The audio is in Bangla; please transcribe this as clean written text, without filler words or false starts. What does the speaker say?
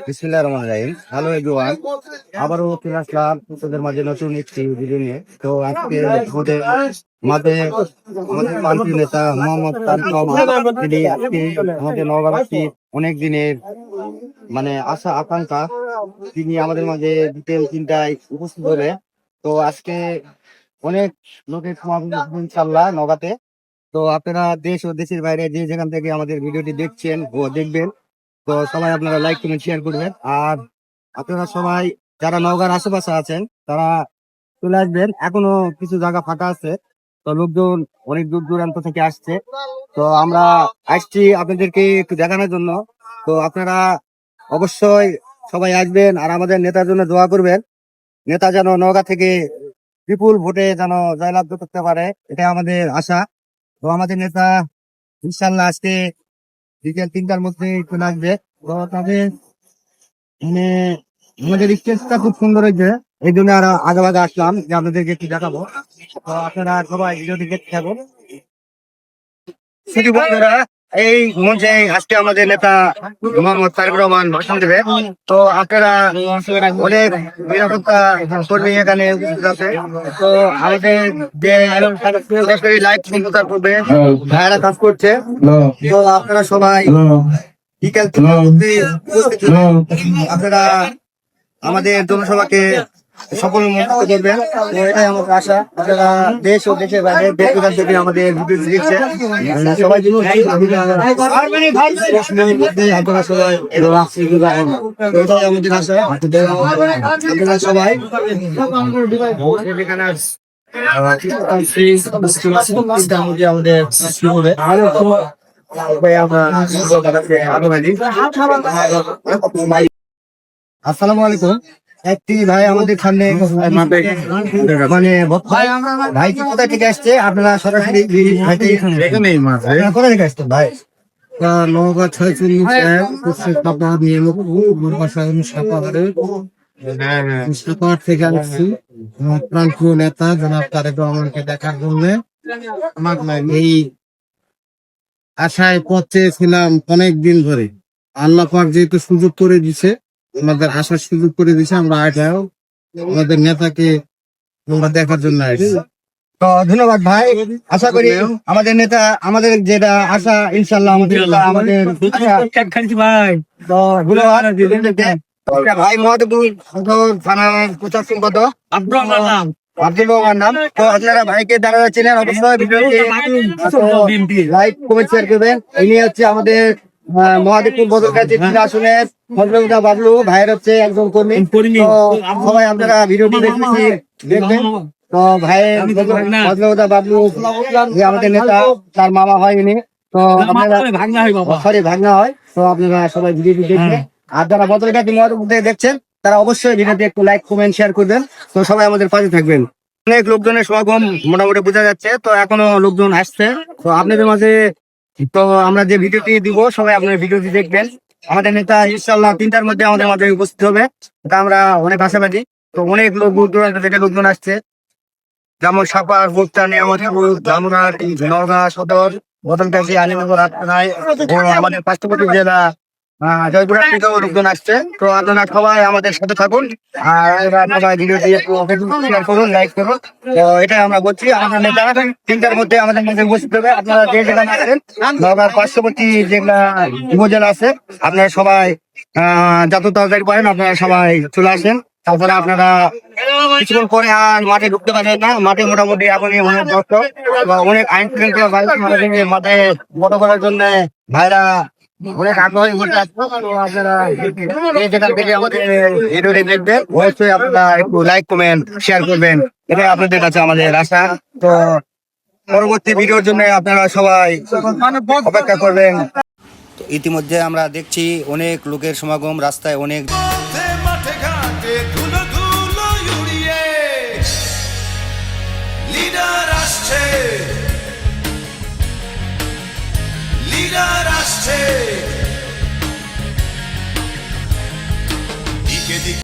বিসমিল্লাহির রহমানির রহিম। হ্যালো এভরিওয়ান, আবারও চলে আসলাম তোদের মাঝে নতুন একটি ভিডিও নিয়ে। তো আজকে আমাদের মাঝে আমাদের পার্টি নেতা মোহাম্মদ তারেক রহমান, তিনি আজকে আমাদের নওগাঁবাসীর অনেক দিনের আশা আকাঙ্ক্ষা, তিনি আমাদের মাঝে বিকেল 3টায় উপস্থিত হবে। তো আজকে অনেক লোকের সমাগম ইনশাআল্লাহ নওগাঁতে। তো আপনারা দেশ ও দেশের বাইরে যে যেখান থেকে আমাদের ভিডিওটি দেখছেন ও দেখবেন, তো সবাই আপনারা লাইক কমেন্ট শেয়ার করবেন। আর আপনারা সবাই যারা নওগাঁর আশেপাশে আছেন তারা চলে আসবেন, এখনো কিছু জায়গা ফাঁকা আছে। তো লোকজন অনেক দূর দূরান্ত থেকে আসছে, তো আমরা আসছি আপনাদেরকে একটু দেখানোর জন্য। তো আপনারা অবশ্যই সবাই আসবেন আর আমাদের নেতার জন্য দোয়া করবেন। নেতা যেন নওগাঁ থেকে বিপুল ভোটে যেন জয়লাভ করতে পারে, এটা আমাদের আশা। তো আমাদের নেতা ইনশাল্লাহ আজকে বিকেল 3টার মধ্যে চলে আসবে। তো তাদের মানে আমাদের স্টেজটা খুব সুন্দর হয়েছে, এই জন্য আর আগে ভাগে আসলাম যে আপনাদেরকে একটু দেখাবো। তো আপনারা সবাই ভিডিওটি দেখতে থাকুন। শুধু বন্ধুরা, এই মঞ্চে আজকে আমাদের নেতা মোহাম্মদ তারেক রহমান ভাষণ দেবে। তো আপনারা অনেক নিরাপত্তা কর্মী এখানে উপস্থিত আছে। তো আমাদের যে সরাসরি লাইভ সম্প্রচার করবে ভাইয়েরা কাজ করছে। তো আপনারা সবাই বিকেল 3টার মধ্যে উপস্থিত হন। আপনারা আমাদের জনসভাকে সফল মনোনীত করবেন, তো এটাই আমার আশা। আপনারা দেশ ও দেশের বাইরে দেশ বিদেশ থেকে আমাদের ভিডিও দেখছেন, সবাই আপনারা সবাই এটাই আমাদের আশা। আপনারা সবাই আমাদের আসসালামু আলাইকুম। একটি ভাই আমাদের সামনে ভাই কি কোথা থেকে আসছে? আপনারা সরাসরি কোথা থেকে আসছেন ভাই? নওগাঁ 46 নিয়ে সাপাহার থেকে আসছি। আমার প্রান্তীয় নেতা জনাব তারেক রহমানকে দেখার জন্য এই আশায় পথ চেয়েছিলাম অনেক দিন ধরে। আল্লাহ পাক যেহেতু সুযোগ করে দিছে, আমাদের আসার সুযোগ করে দিছে, আমরা আশাও আমাদের নেতাকে আমরা দেখার জন্য আসছি। তো ধন্যবাদ ভাই। আশা করি আমাদের নেতা আমাদের যেটা আশা ইনশাল্লাহ আমাদের ভাই। তো ধন্যবাদ ভাই। মহাদেবপুর থানার প্রশাসন কত আব্দুল রহমান নাম। তো আপনারা ভাইকে যারা ছিলেন অবশ্যই ভিডিওটি লাইক কমেন্ট শেয়ার করবেন। ইনি হচ্ছে আমাদের মহাদেবপুর বদলগাছি 3 আসনের ভদ্রতা বাবলু ভাইয়ের হচ্ছে একজন কর্মী। তো সবাই আপনারা ভিডিওটি দেখবেন। তো ভাইয়ের ভদ্রতা বাবলু যে আমাদের নেতা, তার মামা হয় ইনি। তো আপনারা ভাগনা হয়। তো আপনারা সবাই ভিডিওটি দেখবেন। আর যারা বদলগাছি মহাদেবপুর থেকে দেখছেন তারা অবশ্যই ভিডিওটি একটু লাইক কমেন্ট শেয়ার করবেন। তো সবাই আমাদের পাশে থাকবেন। অনেক লোকজনের সমাগম মোটামুটি বোঝা যাচ্ছে, তো এখনো লোকজন আসছে। তো আপনাদের মাঝে তো আমরা যে ভিডিওটি দিব সবাই আপনার ভিডিওটি দেখবেন। আমাদের নেতা ইনশাল্লাহ 3টার মধ্যে আমাদের মাঝে উপস্থিত হবে, এটা আমরা অনেক আশাবাদী। তো অনেক লোক দূর দূরান্ত থেকে লোকজন আসছে, যেমন সাপার, ভোক্তা, নিয়ামতপুর, ধামরাট, নওগাঁ সদর, বদলগাছি, আলীনগর, আটনায় ও আমাদের পার্শ্ববর্তী জেলা জয়পুরহাট থেকেও লোকজন আসছে। তো আপনারা সবাই আমাদের সাথে থাকুন আর সবাই ভিডিওটি শেয়ার করুন, লাইক করুন। তো এটাই আমরা বলছি, আমাদের নেতা 3টার মধ্যে আমাদের মধ্যে উপস্থিত হবে। আপনারা যে যেখানে আছেন নওগাঁর পার্শ্ববর্তী যেগুলা উপজেলা আছে, আপনারা সবাই যত তাড়াতাড়ি পারেন আপনারা সবাই চলে আসেন। তারপরে আপনারা কিছুক্ষণ পরে আর মাঠে ঢুকতে পারবেন না। মাঠে মোটামুটি এখনই অনেক দর্শক, অনেক আইন শৃঙ্খলা মাঠে বড় করার জন্য ভাইরা অনেক আগ্রহী হতে আসছে। তো আপনারা যেখান থেকে আমাদের ভিডিওটি দেখবেন অবশ্যই আপনারা একটু লাইক কমেন্ট শেয়ার করবেন, এটাই আপনাদের কাছে আমাদের আশা। তো পরবর্তী ভিডিওর জন্য আপনারা সবাই অপেক্ষা করবেন। ইতিমধ্যে আমরা দেখছি অনেক লোকের সমাগম, রাস্তায় অনেক